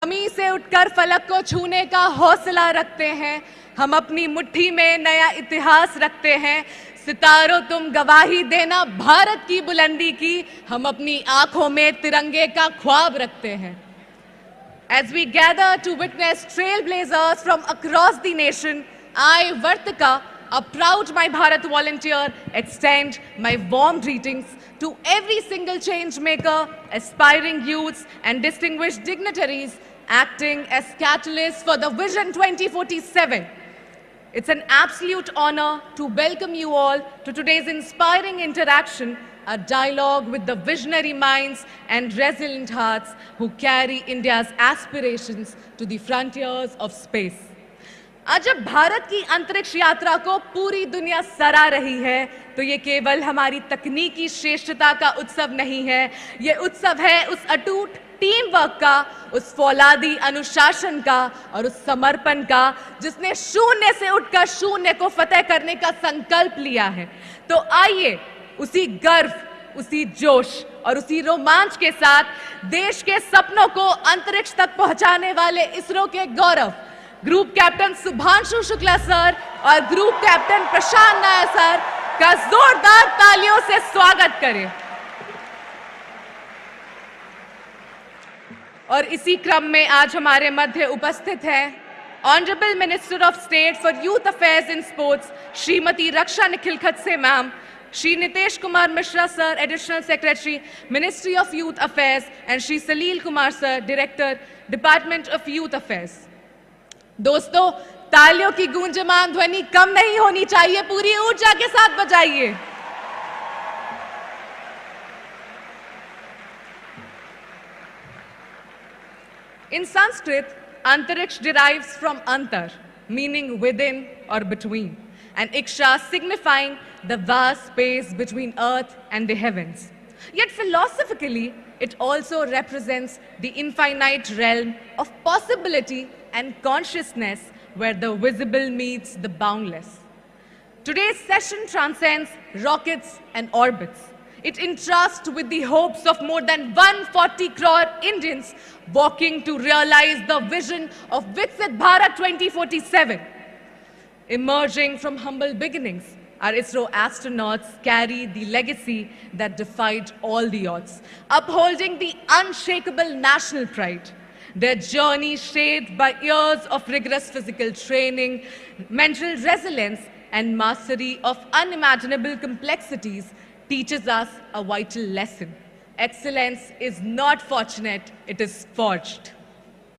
जमीन से उठकर फलक को छूने का हौसला रखते हैं, हम अपनी मुट्ठी में नया इतिहास रखते हैं। सितारों तुम गवाही देना भारत की बुलंदी की, हम अपनी आंखों में तिरंगे का ख्वाब रखते हैं। As we gather to witness trailblazers from across the nation, I, Vartika, a proud My Bharat volunteer, extend my warm greetings to every single change maker, aspiring youths and distinguished dignitaries acting as catalysts for the Vision 2047. It's an absolute honor to welcome you all to today's inspiring interaction, a dialogue with the visionary minds and resilient hearts who carry India's aspirations to the frontiers of space. आज जब भारत की अंतरिक्ष यात्रा को पूरी दुनिया सराह रही है, तो ये केवल हमारी तकनीकी श्रेष्ठता का उत्सव नहीं है, ये उत्सव है उस अटूट टीम वर्क का, उस फौलादी अनुशासन का और उस समर्पण का जिसने शून्य से उठकर शून्य को फतेह करने का संकल्प लिया है। तो आइए उसी गर्व, उसी जोश और उसी रोमांच के साथ देश के सपनों को अंतरिक्ष तक पहुंचाने वाले इसरो के गौरव group captain Shubhanshu Shukla sir और group captain Prashanth Nair sir का जोरदार तालियों से स्वागत करें। और इसी क्रम में आज हमारे मध्य उपस्थित हैं honourable minister of state for youth affairs in sports Shrimati Raksha Nikhil Khadse ma'am, Shri Nitesh Kumar Mishra sir, additional secretary, ministry of youth affairs, and Shri Salil Kumar sir, director, department of youth affairs. दोस्तों, तालियों की गूंजयमान ध्वनि कम नहीं होनी चाहिए, पूरी ऊर्जा के साथ बजाइए। In Sanskrit, Antariksh derives from antar, meaning within or between, and iksha signifying the vast space between earth and the heavens. Yet philosophically, it also represents the infinite realm of possibility and consciousness where the visible meets the boundless. Today's session transcends rockets and orbits. It entrusts with the hopes of more than 140 crore Indians walking to realize the vision of Viksit Bharat 2047. Emerging from humble beginnings, our ISRO astronauts carry the legacy that defied all the odds, upholding the unshakable national pride. Their journey, shaped by years of rigorous physical training, mental resilience, and mastery of unimaginable complexities, teaches us a vital lesson. Excellence is not fortunate, it is forged.